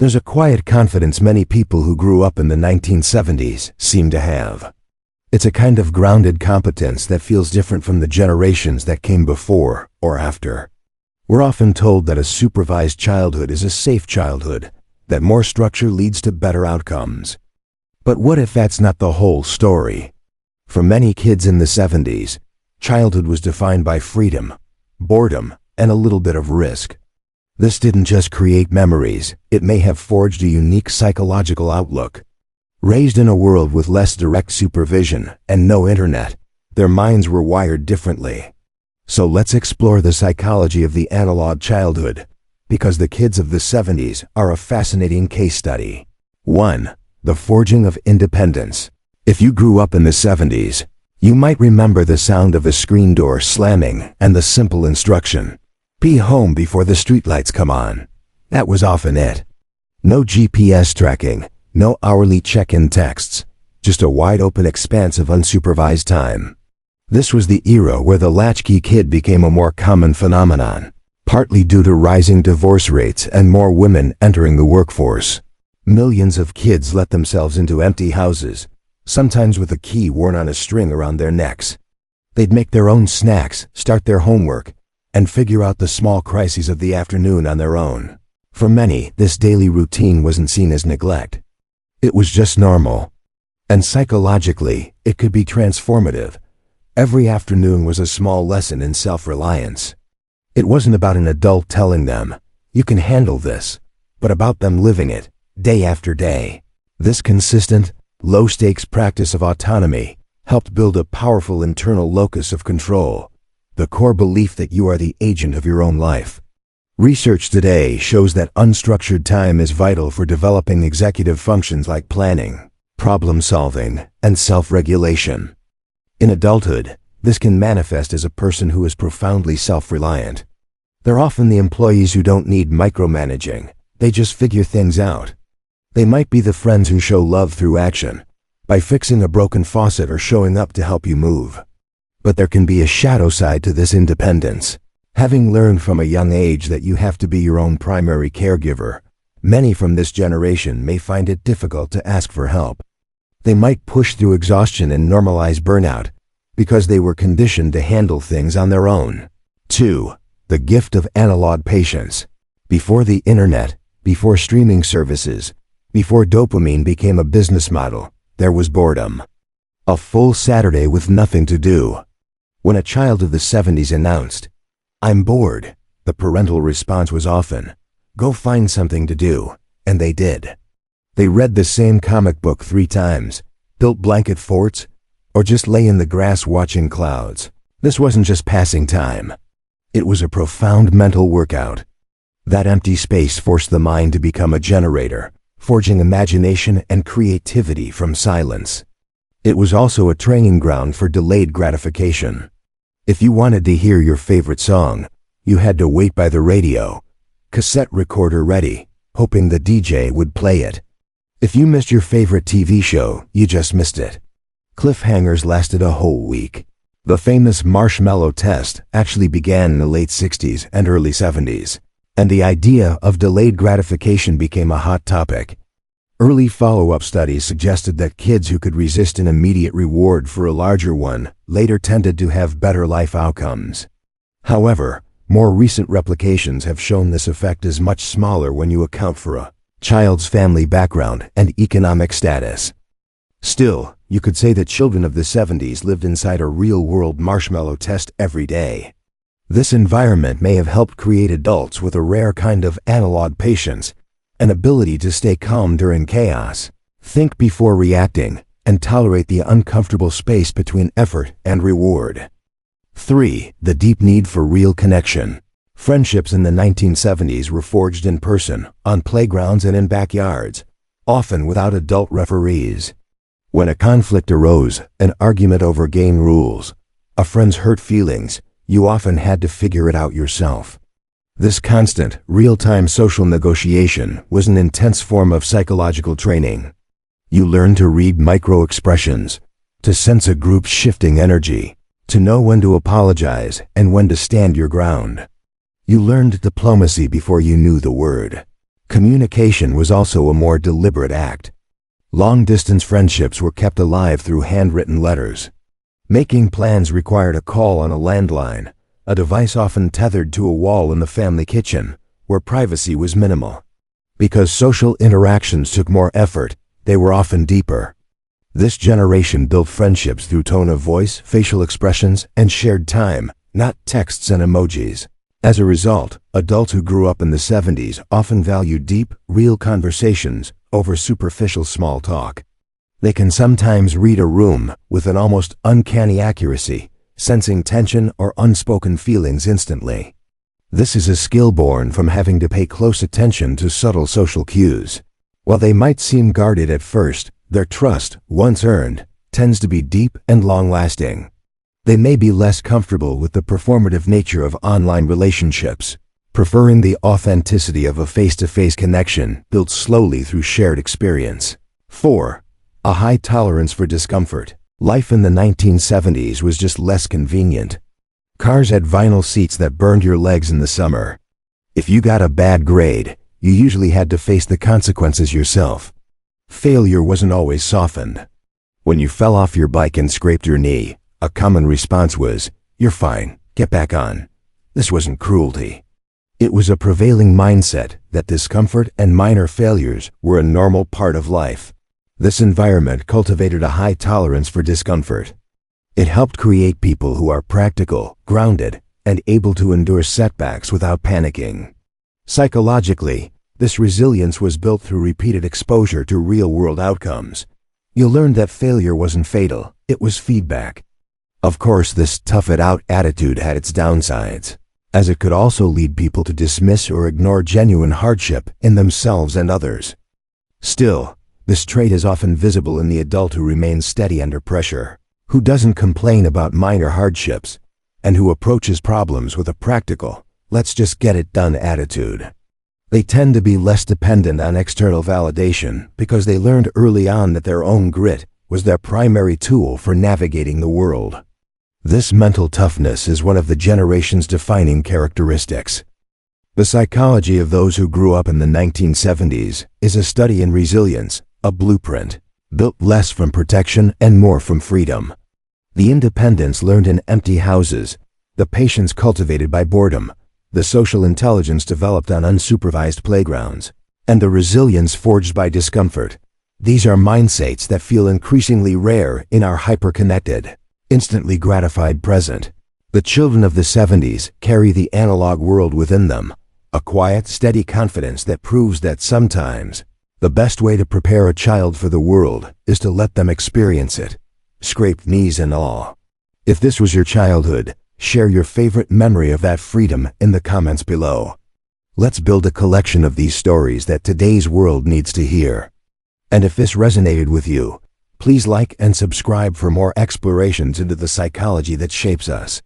There's a quiet confidence many people who grew up in the 1970s seem to have. It's a kind of grounded competence that feels different from the generations that came before or after. We're often told that a supervised childhood is a safe childhood, that more structure leads to better outcomes. But what if that's not the whole story? For many kids in the 70s, childhood was defined by freedom, boredom, and a little bit of risk. This didn't just create memories, it may have forged a unique psychological outlook. Raised in a world with less direct supervision and no internet, their minds were wired differently. So let's explore the psychology of the analog childhood, because the kids of the 70s are a fascinating case study. 1. The forging of independence. If you grew up in the 70s, you might remember the sound of a screen door slamming and the simple instruction, "Be home before the streetlights come on." That was often it. No GPS tracking, no hourly check-in texts, just a wide-open expanse of unsupervised time. This was the era where the Latchkey kid became a more common phenomenon, partly due to rising divorce rates and more women entering the workforce. Millions of kids let themselves into empty houses, sometimes with a key worn on a string around their necks. They'd make their own snacks, start their homework, and figure out the small crises of the afternoon on their own. For many, this daily routine wasn't seen as neglect. It was just normal. And psychologically, it could be transformative. Every afternoon was a small lesson in self-reliance. It wasn't about an adult telling them, "You can handle this," but about them living it, day after day. This consistent, low-stakes practice of autonomy helped build a powerful internal locus of control, the core belief that you are the agent of your own life. Research today shows that unstructured time is vital for developing executive functions like planning, problem-solving, and self-regulation. In adulthood, this can manifest as a person who is profoundly self-reliant. They're often the employees who don't need micromanaging, they just figure things out. They might be the friends who show love through action, by fixing a broken faucet or showing up to help you move. But there can be a shadow side to this independence. Having learned from a young age that you have to be your own primary caregiver, many from this generation may find it difficult to ask for help. They might push through exhaustion and normalize burnout because they were conditioned to handle things on their own. 2. The gift of analog patience. Before the internet, before streaming services, before dopamine became a business model, there was boredom. A full Saturday with nothing to do. When a child of the 70s announced, "I'm bored," the parental response was often, "Go find something to do," and they did. They read the same comic book 3 times, built blanket forts, or just lay in the grass watching clouds. This wasn't just passing time. It was a profound mental workout. That empty space forced the mind to become a generator, forging imagination and creativity from silence. It was also a training ground for delayed gratification. If you wanted to hear your favorite song, you had to wait by the radio, cassette recorder ready, hoping the DJ would play it. If you missed your favorite TV show, you just missed it. Cliffhangers lasted a whole week. The famous marshmallow test actually began in the late 60s and early 70s, and the idea of delayed gratification became a hot topic. Early follow-up studies suggested that kids who could resist an immediate reward for a larger one later tended to have better life outcomes. However, more recent replications have shown this effect is much smaller when you account for a child's family background and economic status. Still, you could say that children of the 70s lived inside a real-world marshmallow test every day. This environment may have helped create adults with a rare kind of analog patience, an ability to stay calm during chaos, think before reacting, and tolerate the uncomfortable space between effort and reward. 3. The deep need for real connection. Friendships in the 1970s were forged in person, on playgrounds and in backyards, often without adult referees. When a conflict arose, an argument over game rules, a friend's hurt feelings, you often had to figure it out yourself. This constant, real-time social negotiation was an intense form of psychological training. You learned to read micro-expressions, to sense a group's shifting energy, to know when to apologize and when to stand your ground. You learned diplomacy before you knew the word. Communication was also a more deliberate act. Long-distance friendships were kept alive through handwritten letters. Making plans required a call on a landline, a device often tethered to a wall in the family kitchen, where privacy was minimal. Because social interactions took more effort, they were often deeper. This generation built friendships through tone of voice, facial expressions, and shared time, not texts and emojis. As a result, adults who grew up in the 70s often value deep, real conversations over superficial small talk. They can sometimes read a room with an almost uncanny accuracy, sensing tension or unspoken feelings instantly. This is a skill born from having to pay close attention to subtle social cues. While they might seem guarded at first, their trust, once earned, tends to be deep and long-lasting. They may be less comfortable with the performative nature of online relationships, preferring the authenticity of a face-to-face connection built slowly through shared experience. 4. A high tolerance for discomfort. Life in the 1970s was just less convenient. Cars had vinyl seats that burned your legs in the summer. If you got a bad grade, you usually had to face the consequences yourself. Failure wasn't always softened. When you fell off your bike and scraped your knee, a common response was, "You're fine, get back on." This wasn't cruelty. It was a prevailing mindset that discomfort and minor failures were a normal part of life. This environment cultivated a high tolerance for discomfort. It helped create people who are practical, grounded, and able to endure setbacks without panicking. Psychologically, this resilience was built through repeated exposure to real-world outcomes. You learned that failure wasn't fatal, it was feedback. Of course, this tough-it-out attitude had its downsides, as it could also lead people to dismiss or ignore genuine hardship in themselves and others. Still, this trait is often visible in the adult who remains steady under pressure, who doesn't complain about minor hardships, and who approaches problems with a practical, let's-just-get-it-done attitude. They tend to be less dependent on external validation because they learned early on that their own grit was their primary tool for navigating the world. This mental toughness is one of the generation's defining characteristics. The psychology of those who grew up in the 1970s is a study in resilience, a blueprint, built less from protection and more from freedom. The independence learned in empty houses, the patience cultivated by boredom, the social intelligence developed on unsupervised playgrounds, and the resilience forged by discomfort. These are mindsets that feel increasingly rare in our hyper-connected, instantly gratified present. The children of the 70s carry the analog world within them, a quiet, steady confidence that proves that sometimes the best way to prepare a child for the world is to let them experience it, scraped knees and all. If this was your childhood, share your favorite memory of that freedom in the comments below. Let's build a collection of these stories that today's world needs to hear. And if this resonated with you, please like and subscribe for more explorations into the psychology that shapes us.